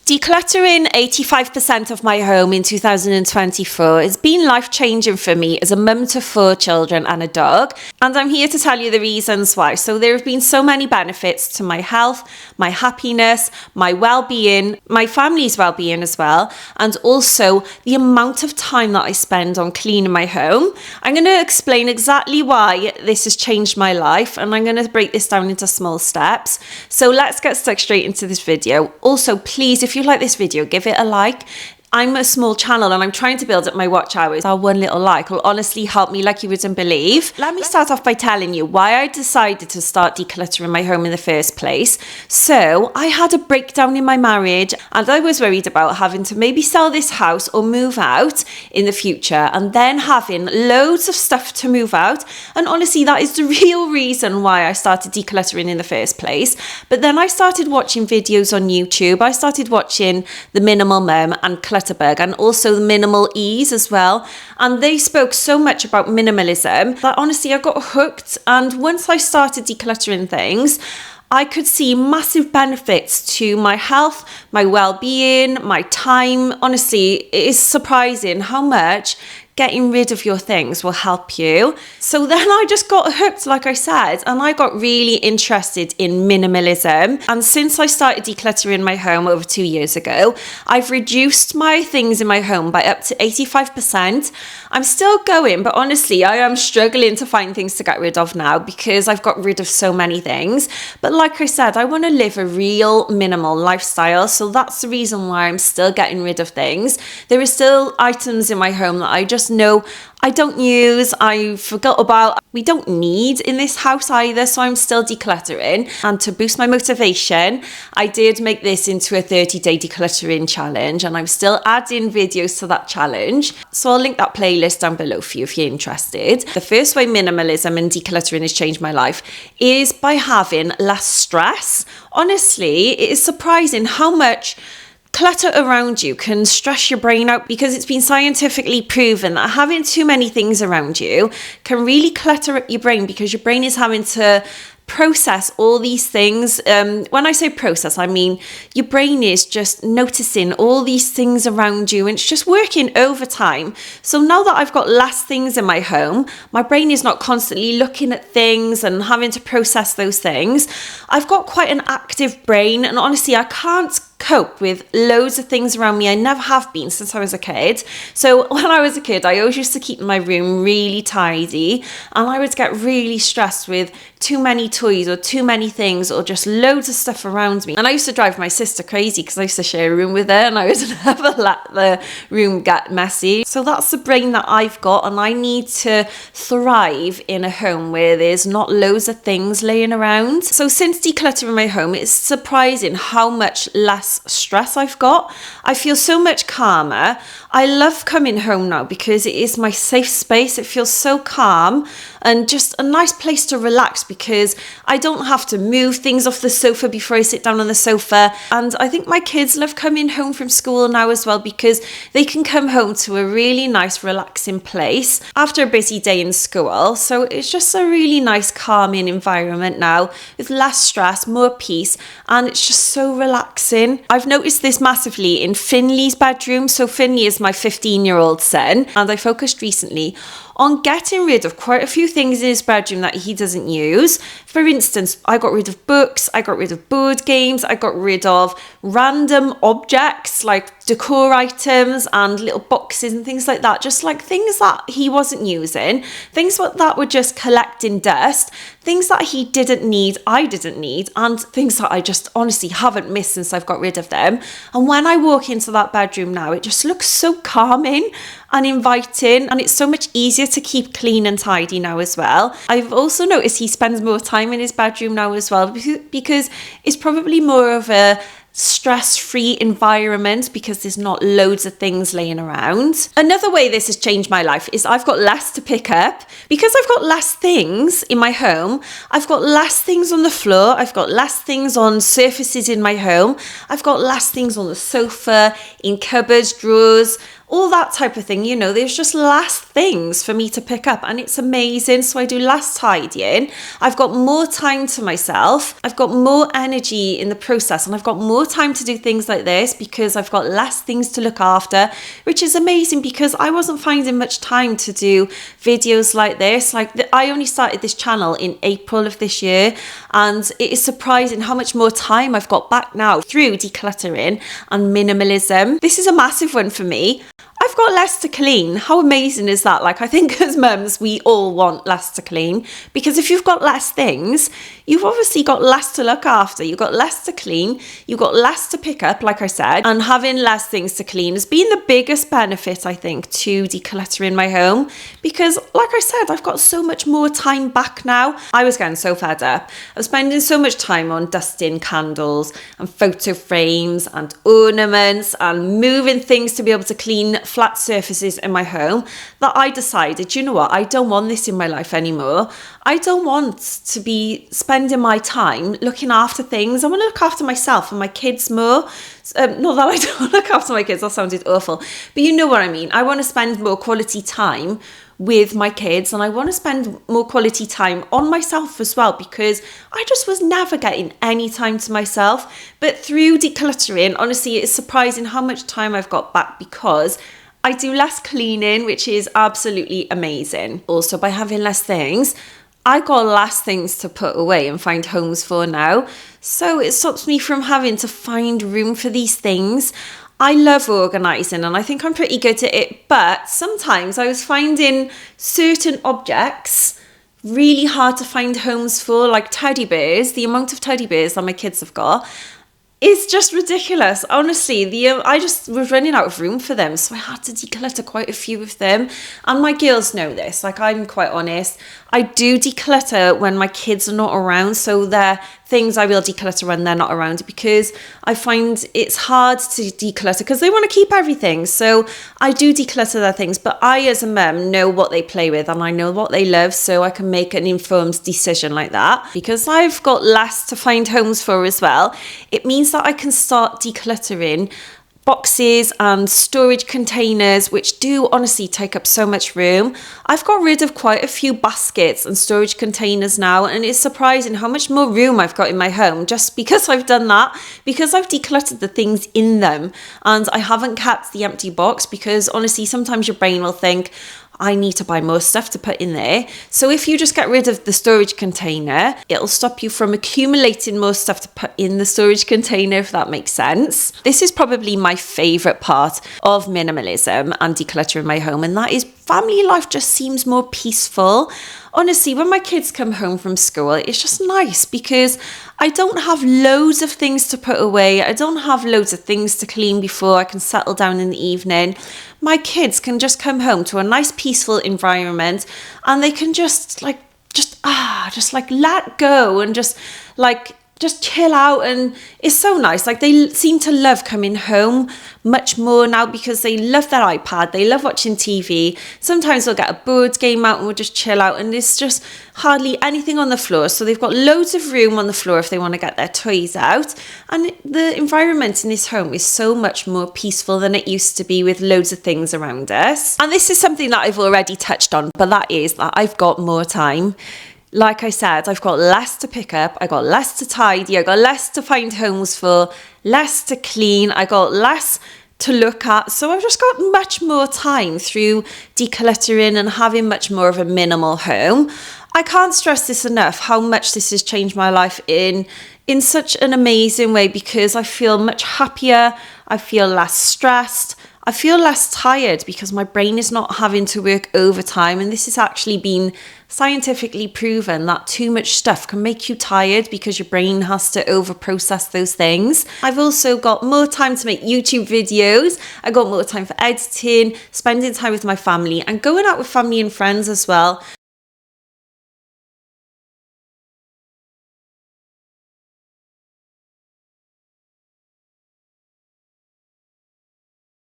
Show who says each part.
Speaker 1: Decluttering 85% of my home in 2024 has been life-changing for me as a mum to 4 children and a dog, and I'm here to tell you the reasons why. So there have been so many benefits to my health, my happiness, my well-being, my family's well-being as well, and also the amount of time that I spend on cleaning my home. I'm going to explain exactly why this has changed my life, and I'm going to break this down into small steps. So let's get stuck straight into this video. Also, please, if you like this video, give it a like. I'm a small channel and I'm trying to build up my watch hours. Our one little like will honestly help me like you wouldn't believe. Let me start off by telling you why I decided to start decluttering my home in the first place. So I had a breakdown in my marriage and I was worried about having to maybe sell this house or move out in the future and then having loads of stuff to move out. And honestly, that is the real reason why I started decluttering in the first place. But then I started watching videos on YouTube. I started watching The Minimal Mum and Decluttered, and also the Minimal Ease as well, and they spoke so much about minimalism that honestly I got hooked. And once I started decluttering things, I could see massive benefits to my health, my well-being, my time. Honestly, it is surprising how much getting rid of your things will help you. So then I just got hooked, like I said, and I got really interested in minimalism. And since I started decluttering my home over 2 years ago, I've reduced my things in my home by up to 85%. I'm still going, but honestly, I am struggling to find things to get rid of now because I've got rid of so many things. But like I said, I want to live a real minimal lifestyle. So that's the reason why I'm still getting rid of things. There are still items in my home that I just know I don't use, I forgot about, we don't need in this house either, so I'm still decluttering. And to boost my motivation, I did make this into a 30-day decluttering challenge, and I'm still adding videos to that challenge. So I'll link that playlist down below for you if you're interested. The first way minimalism and decluttering has changed my life is by having less stress. Honestly, it is surprising how much clutter around you can stress your brain out, because it's been scientifically proven that having too many things around you can really clutter up your brain, because your brain is having to process all these things. When I say process, I mean your brain is just noticing all these things around you and it's just working overtime. So now that I've got less things in my home, my brain is not constantly looking at things and having to process those things. I've got quite an active brain, and honestly, I can't cope with loads of things around me. I never have been since I was a kid. So when I was a kid, I always used to keep my room really tidy, and I would get really stressed with too many toys or too many things or just loads of stuff around me. And I used to drive my sister crazy because I used to share a room with her and I would never let the room get messy. So that's the brain that I've got, and I need to thrive in a home where there's not loads of things laying around. So since decluttering my home, it's surprising how much less stress I've got. I feel so much calmer. I love coming home now because it is my safe space. It feels so calm and just a nice place to relax, because I don't have to move things off the sofa before I sit down on the sofa. And I think my kids love coming home from school now as well, because they can come home to a really nice relaxing place after a busy day in school. So it's just a really nice calming environment now with less stress, more peace, and it's just so relaxing. I've noticed this massively in Finley's bedroom. So Finley is my 15-year-old son, and I focused recently on getting rid of quite a few things in his bedroom that he doesn't use. For instance, I got rid of books, I got rid of board games, I got rid of random objects like decor items and little boxes and things like that, just like things that he wasn't using, things that were just collecting dust, things that he didn't need, I didn't need, and things that I just honestly haven't missed since I've got rid of them. And when I walk into that bedroom now, it just looks so calming and inviting, and it's so much easier to keep clean and tidy now as well. I've also noticed he spends more time in his bedroom now as well, because it's probably more of a stress-free environment because there's not loads of things laying around. Another way this has changed my life is I've got less to pick up. Because I've got less things in my home, I've got less things on the floor, I've got less things on surfaces in my home, I've got less things on the sofa, in cupboards, drawers, all that type of thing. You know, there's just less things for me to pick up, and it's amazing. So I do less tidying. I've got more time to myself. I've got more energy in the process, and I've got more time to do things like this because I've got less things to look after, which is amazing because I wasn't finding much time to do videos like this. I only started this channel in April of this year, and it is surprising how much more time I've got back now through decluttering and minimalism. This is a massive one for me. I've got less to clean. How amazing is that? Like, I think as mums, we all want less to clean, because if you've got less things, you've obviously got less to look after. You've got less to clean. You've got less to pick up, like I said, and having less things to clean has been the biggest benefit, I think, to decluttering my home, because like I said, I've got so much more time back now. I was getting so fed up. I was spending so much time on dusting candles and photo frames and ornaments and moving things to be able to clean flat surfaces in my home that I decided, you know what, I don't want this in my life anymore. I don't want to be spending my time looking after things. I want to look after myself and my kids more. Not that I don't look after my kids, that sounded awful, but you know what I mean. I want to spend more quality time with my kids, and I want to spend more quality time on myself as well, because I just was never getting any time to myself. But through decluttering, honestly, it's surprising how much time I've got back, because I do less cleaning, which is absolutely amazing. Also, by having less things, I got less things to put away and find homes for now. So it stops me from having to find room for these things. I love organising, and I think I'm pretty good at it, but sometimes I was finding certain objects really hard to find homes for, like teddy bears. The amount of teddy bears that my kids have got is just ridiculous. Honestly, I just was running out of room for them, so I had to declutter quite a few of them. And my girls know this, like, I'm quite honest. I do declutter when my kids are not around, so they're things I will declutter when they're not around, because I find it's hard to declutter because they want to keep everything. So I do declutter their things, but I as a mum know what they play with and I know what they love, so I can make an informed decision like that. Because I've got less to find homes for as well, it means that I can start decluttering boxes and storage containers, which do honestly take up so much room. I've got rid of quite a few baskets and storage containers now, and it's surprising how much more room I've got in my home just because I've done that, because I've decluttered the things in them and I haven't kept the empty box, because honestly sometimes your brain will think, I need to buy more stuff to put in there. So if you just get rid of the storage container, it'll stop you from accumulating more stuff to put in the storage container, if that makes sense. This is probably my favourite part of minimalism and decluttering my home, and that is family life just seems more peaceful. Honestly, when my kids come home from school, it's just nice because I don't have loads of things to put away. I don't have loads of things to clean before I can settle down in the evening. My kids can just come home to a nice peaceful environment, and they can just let go and just chill out, and it's so nice. Like, they seem to love coming home much more now because they love their iPad, they love watching TV. Sometimes they'll get a board game out and we'll just chill out, and there's just hardly anything on the floor, so they've got loads of room on the floor if they want to get their toys out. And the environment in this home is so much more peaceful than it used to be, with loads of things around us. And this is something that I've already touched on, but that is that I've got more time. Like I said, I've got less to pick up, I got less to tidy, I got less to find homes for, less to clean, I got less to look at. So I've just got much more time through decluttering and having much more of a minimal home. I can't stress this enough, how much this has changed my life in such an amazing way, because I feel much happier, I feel less stressed, I feel less tired because my brain is not having to work overtime. And this has actually been scientifically proven that too much stuff can make you tired because your brain has to overprocess those things. I've also got more time to make YouTube videos. I got more time for editing, spending time with my family, and going out with family and friends as well.